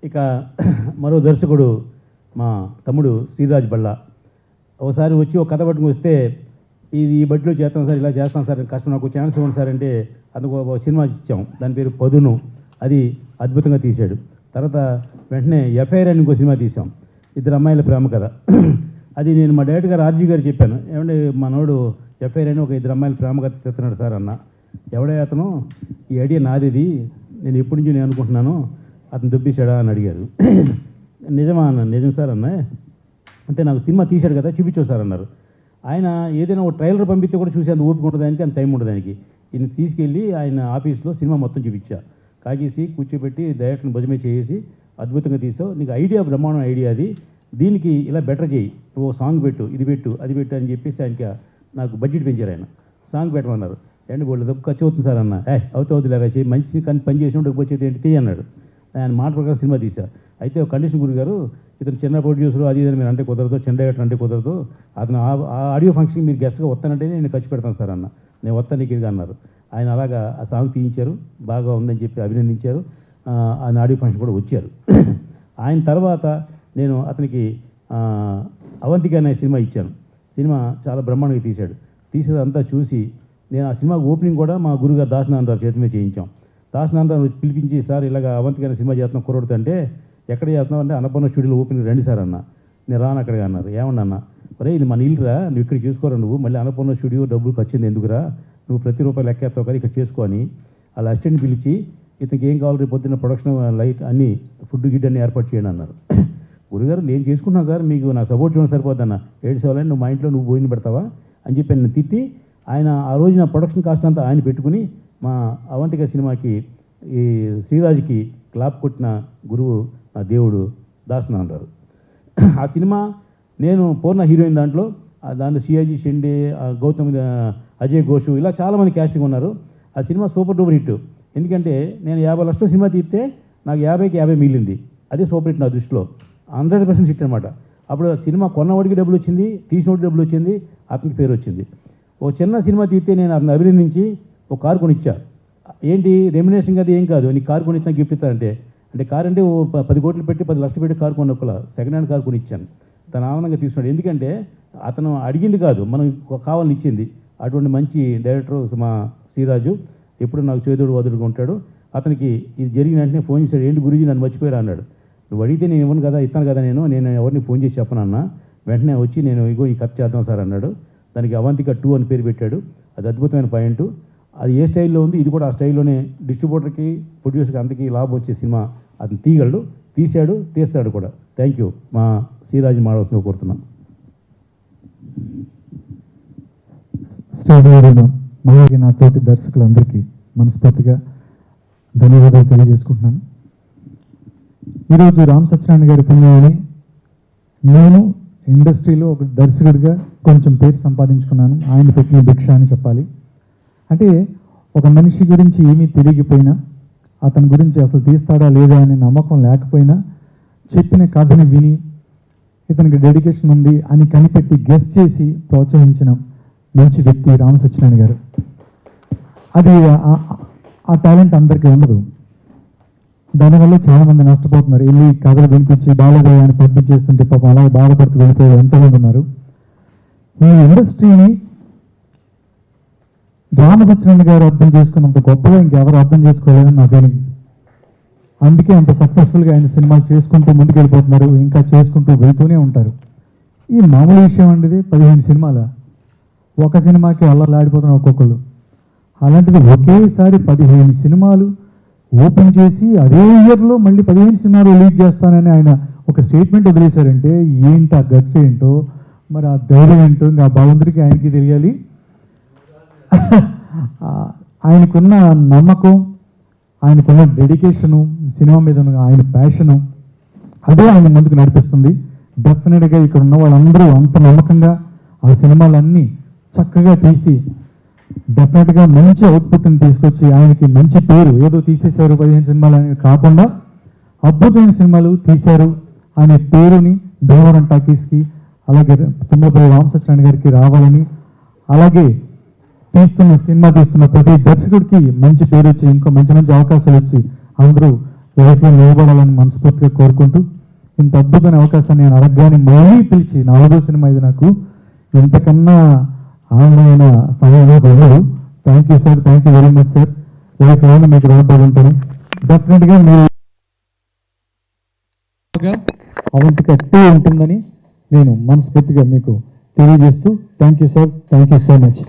ఇక మరో దర్శకుడు మా తమ్ముడు శ్రీరాజ్ బళ్ళా. ఒకసారి వచ్చి ఒక కథ పట్టుకుని వస్తే ఇది ఈ బట్టిలో చేస్తాం సార్, ఇలా చేస్తాం సార్, కష్టం నాకు ఛాన్స్ ఇవ్వండి సార్ అంటే అందుకు ఒక సినిమా ఇచ్చాం, దాని పేరు పదును. అది అద్భుతంగా తీశాడు. తర్వాత వెంటనే ఎఫ్ఐఆర్ అని ఇంకో సినిమా తీసాం, ఇద్దరు అమ్మాయిల ప్రేమ కథ. అది నేను మా డైరెక్టర్ గారు ఆర్జీ గారు చెప్పాను, ఏమంటే మనోడు ఎఫ్ఐఆర్ అని ఒక ఇద్దరు అమ్మాయిల ప్రేమ కథ తెస్తున్నాడు సార్ అన్న. ఎవడే అతను, ఈ ఐడియా నాది, నేను ఎప్పటి నుంచి నేను అనుకుంటున్నాను, అతను దొబ్బేశాడా అని అడిగారు. నిజమా అన్న, నిజం సార్ అన్న అంటే నాకు సినిమా తీశాడు కదా చూపించావు సార్ అన్నారు. ఆయన ఏదైనా ఒక ట్రైలర్ పంపిస్తే కూడా చూసి అంత ఓపిక ఉండడానికి, అంత టైం ఉండడానికి, ఈయన తీసుకెళ్ళి ఆయన ఆఫీస్లో సినిమా మొత్తం చూపించా, కాగేసి కూర్చోబెట్టి డైరెక్టర్ని భుజమే చేసి అద్భుతంగా తీసావు, నీకు ఐడియా బ్రహ్మాండం ఐడియా, అది దీనికి ఇలా బెటర్ చేయి, ఓ సాంగ్ పెట్టు, ఇది పెట్టు, అది పెట్టు అని చెప్పేసి ఆయనకి నాకు బడ్జెట్ పెంచారు. ఆయన సాంగ్ పెట్టమన్నారు. ఏంటి వాళ్ళు డబ్బు ఖర్చు అవుతుంది సార్ అన్న. అవుతుంది లేదా చేయి, మంచి కానీ పని చేసినప్పుడు డబ్బు వచ్చేది ఏంటి అన్నాడు. ఆయన మాట ప్రకారం సినిమా తీశా. అయితే ఒక కండిషన్ గురుగారు, ఇతను చిన్న ప్రొడ్యూసర్ అది ఇదని మీరు అంటే కుదరదు, చిన్న డైరెక్టర్ అంటే కుదరదు, అతను ఆ ఆడియో ఫంక్షన్కి మీరు గెస్ట్గా వస్తానంటే నేను ఖర్చు పెడతాను సార్ అన్న. నేను వస్తాను నీకు ఇది అన్నారు. ఆయన అలాగా ఆ సాంగ్ తీయించారు, బాగా ఉందని చెప్పి అభినందించారు. ఆయన ఆడియో ఫంక్షన్ కూడా వచ్చారు. ఆయన తర్వాత నేను అతనికి అవంతిక అనే సినిమా ఇచ్చాను. సినిమా చాలా బ్రహ్మాండంగా తీశాడు. తీసేదంతా చూసి నేను ఆ సినిమా ఓపెనింగ్ కూడా మా గురుగారు దాసనారాయణరావు చేతి మీద చేయించాం. దాసనారాయణరావు పిలిపించి, సార్ ఇలాగ అవంతిక అనే సినిమా చేస్తున్నాం కుర్రోడితో అంటే, ఎక్కడ చేస్తున్నాం అంటే అన్నపూర్ణ స్టూడియోలో ఓపెనింగ్ రండి సార్ అన్న. నేను రాను అక్కడికి అన్నారు. ఏమన్నా అన్న, అరే ఇది మన ఇల్లురా, నువ్వు ఇక్కడ చేసుకోరా, నువ్వు మళ్ళీ అన్నపూర్ణ స్టూడియో డబ్బులు ఖర్చింది ఎందుకురా, నువ్వు ప్రతి రూపాయలు లెక్కేస్తావు కదా, ఇక్కడ చేసుకో అని అలా అసిస్టెంట్ పిలిచి ఇతనికి ఏం కావాలి రేపు పొద్దున్న ప్రొడక్షన్ లైట్ అన్నీ ఫుడ్ గిడ్ అన్నీ ఏర్పాటు చేయండి అన్నారు. గురుగారు నేను చేసుకుంటున్నాను సార్, మీకు నా సపోర్ట్ చేయడం సరిపోద్దన్న, ఏడ్చేవాళ్ళని నువ్వు మా ఇంట్లో నువ్వు భోజనం పెడతావా అని చెప్పి నేను తిట్టి, ఆయన ఆ రోజు నా ప్రొడక్షన్ కాస్ట్ అంతా ఆయన పెట్టుకుని మా అవంతిక సినిమాకి ఈ శ్రీరాజ్కి క్లాప్ కొట్టిన గురువు నా దేవుడు దాసనారాయణరావు. ఆ సినిమా నేను పూర్ణ హీరోయిన్ దాంట్లో సిఐజీ షెండే, గౌతమ్, అజయ్ ఘోష్ ఇలా చాలామంది క్యాస్టింగ్ ఉన్నారు. ఆ సినిమా సూపర్ డూపర్ హిట్. ఎందుకంటే నేను 50 లక్షల సినిమా తీస్తే నాకు 50కి 50 మిగిలింది. అదే సూపర్ హిట్ నా దృష్టిలో, 100% హిట్ అనమాట. అప్పుడు సినిమా కొన్నవాడికి డబ్బులు వచ్చింది, తీసినోడికి డబ్బులు వచ్చింది, అతనికి పేరు వచ్చింది. ఒక చిన్న సినిమా తీస్తే నేను అతను అభినందించి ఒక కారు కొనిచ్చా. ఏంటి రెమ్యునేషన్ కదా, ఏం కాదు, నీకు కారు కొనిచ్చిన గిఫ్ట్ ఇస్తానంటే, అంటే కారు అంటే 10 కోట్లు పెట్టి 10 లక్షలు పెట్టి కారు కొనుక్కల, సెకండ్ హ్యాండ్ కారు కొనిచ్చాను. తను ఆనందంగా తీసుకున్నాడు. ఎందుకంటే అతను అడిగింది కాదు, మనం కావాలని ఇచ్చింది. అటువంటి మంచి డైరెక్టర్ మా శ్రీరాజు ఎప్పుడు నాకు చేదుడు వదుడుగా ఉంటాడు. అతనికి ఇది జరిగిన వెంటనే ఫోన్ చేశాడు, ఏంటి గురించి నన్ను మర్చిపోయారు అన్నాడు. నువ్వు అడిగితే నేను ఇవ్వను కదా, ఇస్తాను కదా, నేను ఎవరిని ఫోన్ చేసి చెప్పనన్నా. వెంటనే వచ్చి నేను ఇగో ఈ ఖర్చు చేద్దాం సార్ అన్నాడు. దానికి అవంతిక 2 అని పేరు పెట్టాడు. అది అద్భుతమైన పాయింట్. అది ఏ స్టైల్లో ఉంది, ఇది కూడా ఆ స్టైల్లోనే డిస్ట్రిబ్యూటర్కి ప్రొడ్యూసర్కి అందరికీ లాభం వచ్చే సినిమా అతను తీయగలడు, తీశాడు, తీస్తాడు కూడా. Thank you. మా శ్రీరాజు మాడవలసిందిగా కోరుతున్నాను. స్టూడియోలో అలాగే నా తోటి దర్శకులందరికీ మనస్ఫూర్తిగా ధన్యవాదాలు తెలియజేసుకుంటున్నాను. ఈరోజు రామ్ సత్యనారాయణ గారి పుణ్యాన్ని నేను ఇండస్ట్రీలో ఒక దర్శకుడిగా కొంచెం పేరు సంపాదించుకున్నాను. ఆయన పెట్టిన భిక్ష అని చెప్పాలి. అంటే ఒక మనిషి గురించి ఏమీ తెలియకపోయినా, అతని గురించి అసలు తీస్తాడా లేదా అనే నమ్మకం లేకపోయినా, చెప్పిన కథని విని ఇతనికి డెడికేషన్ ఉంది అని కనిపెట్టి గెస్ చేసి ప్రోత్సహించిన మంచి వ్యక్తి రామ్ సత్యనారాయణ గారు. అది ఆ టాలెంట్ అందరికీ ఉండదు. దానివల్ల చాలామంది నష్టపోతున్నారు. వెళ్ళి కథలు వినిపించి బాలదయాన్ని పంపించేస్తుంటే పాపం అలాగే బాధపడుతూ వెళ్ళిపోయారు ఎంతమంది ఉన్నారు. ఈ ఇండస్ట్రీని రామ సత్యనారాయణ గారు అర్థం చేసుకున్నంత గొప్పగా ఇంకెవరు అర్థం చేసుకోలేదని నా ఫీలింగ్. అందుకే అంత సక్సెస్ఫుల్గా ఆయన సినిమాలు చేసుకుంటూ ముందుకు వెళ్ళిపోతున్నారు, ఇంకా చేసుకుంటూ వెళ్తూనే ఉంటారు. ఈ మామూలు విషయం అండి, 15 సినిమాల ఒక సినిమాకి అల్లర్లాడిపోతున్నారు ఒక్కొక్కరు. అలాంటిది ఒకేసారి 15 సినిమాలు ఓపెన్ చేసి అదే ఇయర్లో మళ్ళీ 15 సినిమాలు రిలీజ్ చేస్తానని ఆయన ఒక స్టేట్మెంట్ వదిలేశారంటే ఏంటి ఆ గట్స్ ఏంటో, మరి ఆ ధైర్యం ఏంటో ఇంకా భగవంతుడికి ఆయనకి తెలియాలి. ఆయనకున్న నమ్మకం, ఆయనకున్న డెడికేషను, సినిమా మీద ఆయన ప్యాషను, అదే ఆయన ముందుకు నడిపిస్తుంది. డెఫినెట్గా ఇక్కడ ఉన్న వాళ్ళందరూ అంత నమ్మకంగా ఆ సినిమాలన్నీ చక్కగా తీసి డెఫినెట్గా మంచి అవుట్పుట్ని తీసుకొచ్చి ఆయనకి మంచి పేరు, ఏదో తీసేశారు 15 సినిమాలు అని కాకుండా అద్భుతమైన సినిమాలు తీశారు అనే పేరుని భీమవరం టాకీస్కి, అలాగే తుమ్మలపల్లి రామ్ సత్యనారాయణ గారికి రావాలని, అలాగే సినిమా తీస్తున్న ప్రతి దర్శకుడికి మంచి పేరు వచ్చి, ఇంకో మంచి మంచి అవకాశాలు వచ్చి అందరూ లైఫ్లో నిలబడాలని మనస్ఫూర్తిగా కోరుకుంటూ ఇంత అద్భుతమైన అవకాశాన్ని నేను అడగగానే మళ్ళీ పిలిచి 4వ సినిమా ఇది నాకు ఇంతకన్నా ఆనందమైన సమయం ఉండదు. Thank you sir, thank you very much sir. Life long మీకు రుణపడి ఉంటాను. డెఫినెట్గా మీరు అవంతికి అట్టే ఉంటుందని నేను మనస్ఫూర్తిగా మీకు తెలియజేస్తూ thank you sir, thank you so much.